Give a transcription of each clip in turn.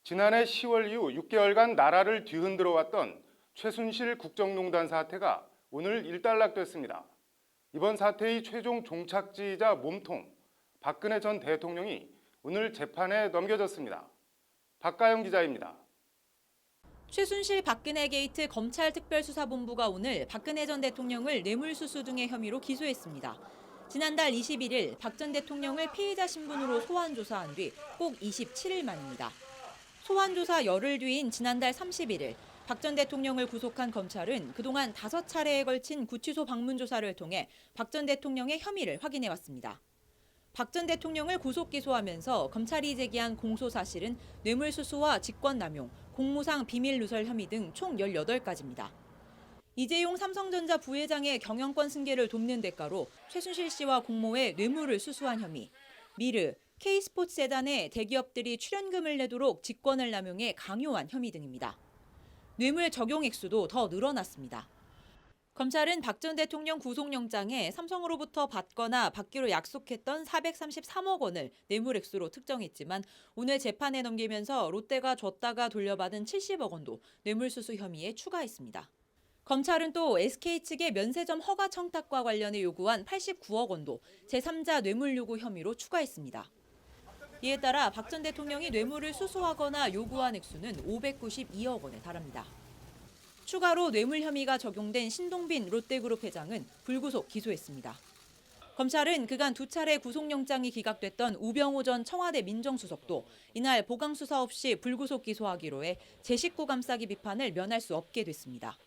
지난해 10월 이후 6개월간 나라를 뒤흔들어 왔던 최순실 국정농단 사태가 오늘 일단락됐습니다. 이번 사태의 최종 종착지이자 몸통, 박근혜 전 대통령이 오늘 재판에 넘겨졌습니다. 박가영 기자입니다. 최순실 박근혜 게이트 검찰특별수사본부가 오늘 박근혜 전 대통령을 뇌물수수 등의 혐의로 기소했습니다. 지난달 21일 박 전 대통령을 피의자 신분으로 소환 조사한 뒤 꼭 27일 만입니다. 소환 조사 열흘 뒤인 지난달 31일 박 전 대통령을 구속한 검찰은 그동안 5차례에 걸친 구치소 방문 조사를 통해 박 전 대통령의 혐의를 확인해 왔습니다. 박 전 대통령을 구속 기소하면서 검찰이 제기한 공소 사실은 뇌물수수와 직권남용, 공무상 비밀 누설 혐의 등 총 18가지입니다. 이재용 삼성전자 부회장의 경영권 승계를 돕는 대가로 최순실 씨와 공모해 뇌물을 수수한 혐의, 미르, K스포츠재단에 대기업들이 출연금을 내도록 직권을 남용해 강요한 혐의 등입니다. 뇌물 적용 액수도 더 늘어났습니다. 검찰은 박 전 대통령 구속영장에 삼성으로부터 받거나 받기로 약속했던 433억 원을 뇌물 액수로 특정했지만 오늘 재판에 넘기면서 롯데가 줬다가 돌려받은 70억 원도 뇌물수수 혐의에 추가했습니다. 검찰은 또 SK 측의 면세점 허가 청탁과 관련해 요구한 89억 원도 제3자 뇌물 요구 혐의로 추가했습니다. 이에 따라 박 전 대통령이 뇌물을 수수하거나 요구한 액수는 592억 원에 달합니다. 추가로 뇌물 혐의가 적용된 신동빈 롯데그룹 회장은 불구속 기소했습니다. 검찰은 그간 2차례 구속영장이 기각됐던 우병우 전 청와대 민정수석도 이날 보강수사 없이 불구속 기소하기로 해 제19 감싸기 비판을 면할 수 없게 됐습니다.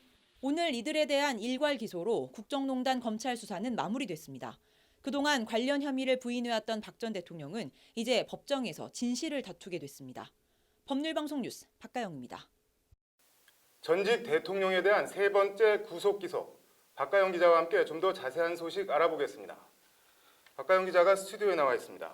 오늘 이들에 대한 일괄 기소로 국정농단 검찰 수사는 마무리됐습니다. 그동안 관련 혐의를 부인해왔던 박 전 대통령은 이제 법정에서 진실을 다투게 됐습니다. 법률방송 뉴스 박가영입니다. 전직 대통령에 대한 세 번째 구속 기소, 박가영 기자와 함께 좀 더 자세한 소식 알아보겠습니다. 박가영 기자가 스튜디오에 나와 있습니다.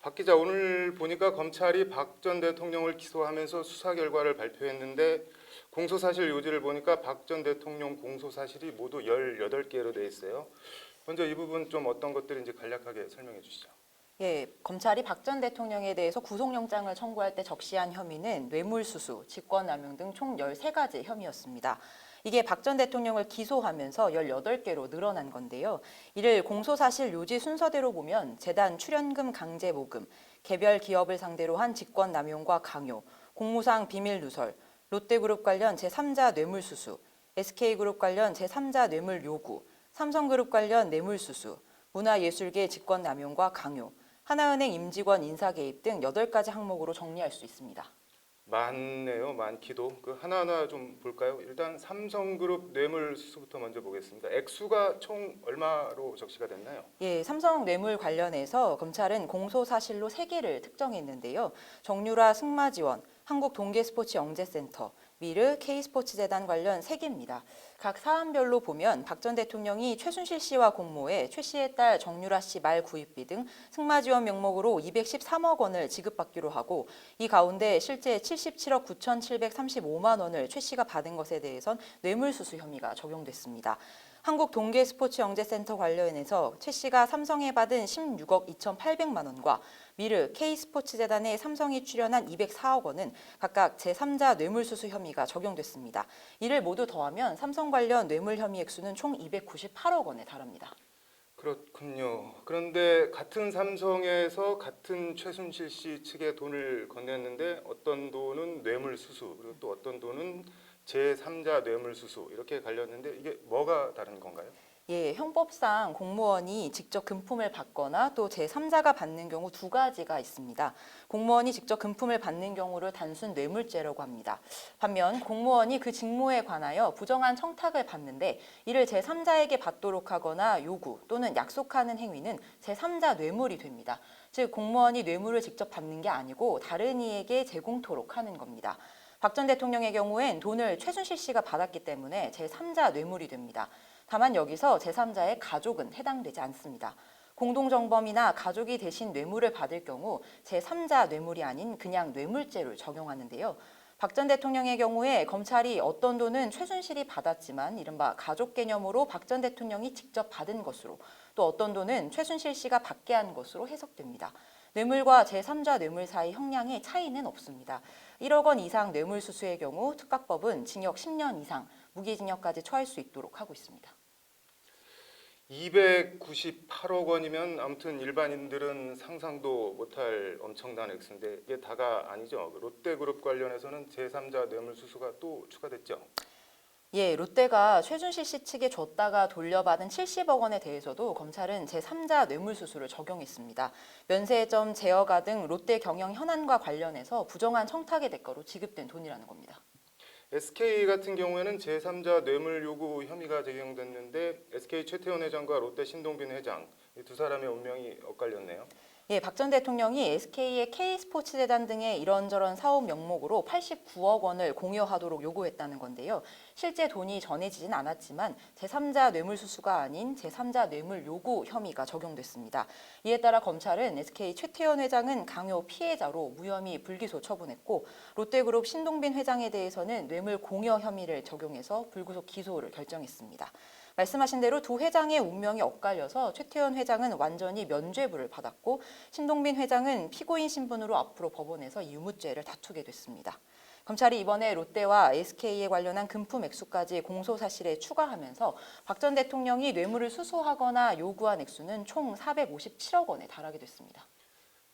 박 기자, 오늘 보니까 검찰이 박 전 대통령을 기소하면서 수사 결과를 발표했는데 공소사실 요지를 보니까 박 전 대통령 공소사실이 모두 18개로 돼 있어요. 먼저 이 부분 좀 어떤 것들인지 간략하게 설명해 주시죠. 예, 검찰이 박 전 대통령에 대해서 구속영장을 청구할 때 적시한 혐의는 뇌물수수, 직권남용 등 총 13가지 혐의였습니다. 이게 박 전 대통령을 기소하면서 18개로 늘어난 건데요. 이를 공소사실 요지 순서대로 보면 재단 출연금 강제 모금, 개별 기업을 상대로 한 직권남용과 강요, 공무상 비밀 누설, 롯데그룹 관련 제3자 뇌물수수, SK그룹 관련 제3자 뇌물 요구, 삼성그룹 관련 뇌물수수, 문화예술계 직권남용과 강요, 하나은행 임직원 인사 개입 등 8가지 항목으로 정리할 수 있습니다. 많네요, 많기도. 그 하나하나 좀 볼까요? 일단 삼성그룹 뇌물수수부터 먼저 보겠습니다. 액수가 총 얼마로 적시가 됐나요? 예, 삼성 뇌물 관련해서 검찰은 공소사실로 3개를 특정했는데요. 정유라 승마지원, 한국동계스포츠영재센터, 미르, K스포츠재단 관련 3개입니다. 각 사안별로 보면 박 전 대통령이 최순실 씨와 공모해 최 씨의 딸 정유라 씨 말 구입비 등 승마지원 명목으로 213억 원을 지급받기로 하고 이 가운데 실제 77억 9,735만 원을 최 씨가 받은 것에 대해선 뇌물수수 혐의가 적용됐습니다. 한국동계스포츠영재센터 관련해서 최 씨가 삼성에 받은 16억 2,800만 원과 미르, K스포츠재단에 삼성이 출연한 204억 원은 각각 제3자 뇌물수수 혐의가 적용됐습니다. 이를 모두 더하면 삼성 관련 뇌물 혐의 액수는 총 298억 원에 달합니다. 그렇군요. 그런데 같은 삼성에서 같은 최순실 씨 측에 돈을 건넸는데 어떤 돈은 뇌물수수, 그리고 또 어떤 돈은 제3자 뇌물수수 이렇게 갈렸는데 이게 뭐가 다른 건가요? 예, 형법상 공무원이 직접 금품을 받거나 또 제3자가 받는 경우 2가지가 있습니다. 공무원이 직접 금품을 받는 경우를 단순 뇌물죄라고 합니다. 반면 공무원이 그 직무에 관하여 부정한 청탁을 받는데 이를 제3자에게 받도록 하거나 요구 또는 약속하는 행위는 제3자 뇌물이 됩니다. 즉 공무원이 뇌물을 직접 받는 게 아니고 다른 이에게 제공토록 하는 겁니다. 박 전 대통령의 경우엔 돈을 최순실 씨가 받았기 때문에 제3자 뇌물이 됩니다. 다만 여기서 제3자의 가족은 해당되지 않습니다. 공동정범이나 가족이 대신 뇌물을 받을 경우 제3자 뇌물이 아닌 그냥 뇌물죄를 적용하는데요. 박 전 대통령의 경우에 검찰이 어떤 돈은 최순실이 받았지만 이른바 가족 개념으로 박 전 대통령이 직접 받은 것으로 또 어떤 돈은 최순실 씨가 받게 한 것으로 해석됩니다. 뇌물과 제3자 뇌물 사이 형량의 차이는 없습니다. 1억 원 이상 뇌물수수의 경우 특각법은 징역 10년 이상, 무기징역까지 처할 수 있도록 하고 있습니다. 298억 원이면 아무튼 일반인들은 상상도 못할 엄청난 액수인데 이게 다가 아니죠. 롯데그룹 관련해서는 제3자 뇌물수수가 또 추가됐죠. 예, 롯데가 최순실 씨 측에 줬다가 돌려받은 70억 원에 대해서도 검찰은 제3자 뇌물수수를 적용했습니다. 면세점, 제어가 등 롯데 경영 현안과 관련해서 부정한 청탁의 대가로 지급된 돈이라는 겁니다. SK 같은 경우에는 제3자 뇌물 요구 혐의가 제기됐는데 SK 최태원 회장과 롯데 신동빈 회장 이 두 사람의 운명이 엇갈렸네요. 예, 박 전 대통령이 SK의 K스포츠재단 등의 이런저런 사업 명목으로 89억 원을 공여하도록 요구했다는 건데요. 실제 돈이 전해지진 않았지만 제3자 뇌물수수가 아닌 제3자 뇌물 요구 혐의가 적용됐습니다. 이에 따라 검찰은 SK 최태원 회장은 강요 피해자로 무혐의 불기소 처분했고 롯데그룹 신동빈 회장에 대해서는 뇌물 공여 혐의를 적용해서 불구속 기소를 결정했습니다. 말씀하신 대로 두 회장의 운명이 엇갈려서 최태원 회장은 완전히 면죄부를 받았고 신동빈 회장은 피고인 신분으로 앞으로 법원에서 유무죄를 다투게 됐습니다. 검찰이 이번에 롯데와 SK에 관련한 금품 액수까지 공소 사실에 추가하면서 박 전 대통령이 뇌물을 수수하거나 요구한 액수는 총 457억 원에 달하게 됐습니다.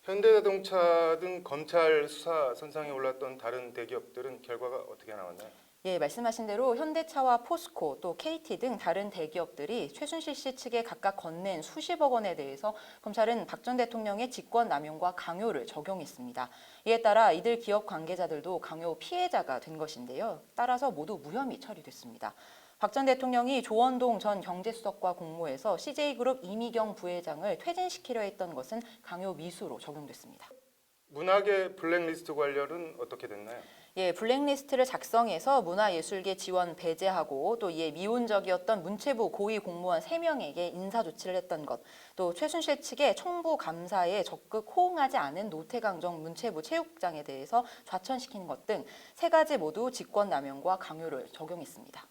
현대자동차 등 검찰 수사 선상에 올랐던 다른 대기업들은 결과가 어떻게 나왔나요? 예, 말씀하신 대로 현대차와 포스코 또 KT 등 다른 대기업들이 최순실 씨 측에 각각 건넨 수십억 원에 대해서 검찰은 박 전 대통령의 직권남용과 강요를 적용했습니다. 이에 따라 이들 기업 관계자들도 강요 피해자가 된 것인데요. 따라서 모두 무혐의 처리됐습니다. 박 전 대통령이 조원동 전 경제수석과 공모해서 CJ그룹 이미경 부회장을 퇴진시키려 했던 것은 강요 미수로 적용됐습니다. 문학의 블랙리스트 관련은 어떻게 됐나요? 예, 블랙리스트를 작성해서 문화예술계 지원 배제하고 또 이에 미온적이었던 문체부 고위 공무원 3명에게 인사조치를 했던 것, 또 최순실 측의 청부 감사에 적극 호응하지 않은 노태강정 문체부 체육장에 대해서 좌천시키는 것 등 3가지 모두 직권남용과 강요를 적용했습니다.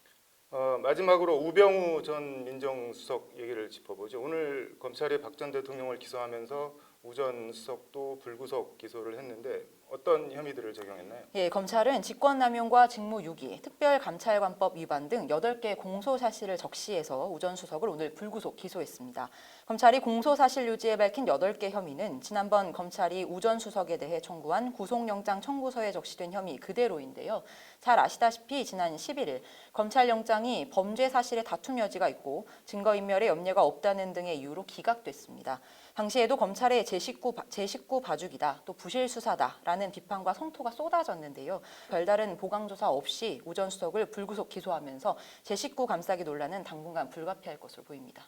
마지막으로 우병우 전 민정수석 얘기를 짚어보죠. 오늘 검찰이 박 전 대통령을 기소하면서 우 전 수석도 불구속 기소를 했는데 어떤 혐의들을 적용했나요? 예, 검찰은 직권남용과 직무유기, 특별감찰관법 위반 등 8개 공소사실을 적시해서 우 전 수석을 오늘 불구속 기소했습니다. 검찰이 공소사실 유지에 밝힌 8개 혐의는 지난번 검찰이 우 전 수석에 대해 청구한 구속영장 청구서에 적시된 혐의 그대로인데요. 잘 아시다시피 지난 11일 검찰영장이 범죄 사실에 다툼 여지가 있고 증거인멸의 염려가 없다는 등의 이유로 기각됐습니다. 당시에도 검찰의 제19 봐주기다, 또 부실수사다라는 비판과 성토가 쏟아졌는데요. 별다른 보강조사 없이 우 전 수석을 불구속 기소하면서 제19 감싸기 논란은 당분간 불가피할 것으로 보입니다.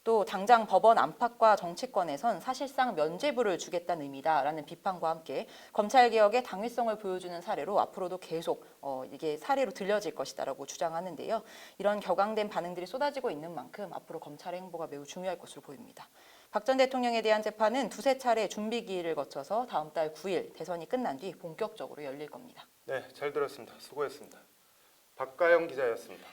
또 당장 법원 안팎과 정치권에선 사실상 면죄부를 주겠다는 의미다라는 비판과 함께 검찰개혁의 당위성을 보여주는 사례로 앞으로도 계속 이게 사례로 들려질 것이다라고 주장하는데요. 이런 격앙된 반응들이 쏟아지고 있는 만큼 앞으로 검찰의 행보가 매우 중요할 것으로 보입니다. 박 전 대통령에 대한 재판은 두세 차례 준비 기일을 거쳐서 다음 달 9일 대선이 끝난 뒤 본격적으로 열릴 겁니다. 네, 잘 들었습니다. 수고했습니다. 박가영 기자였습니다.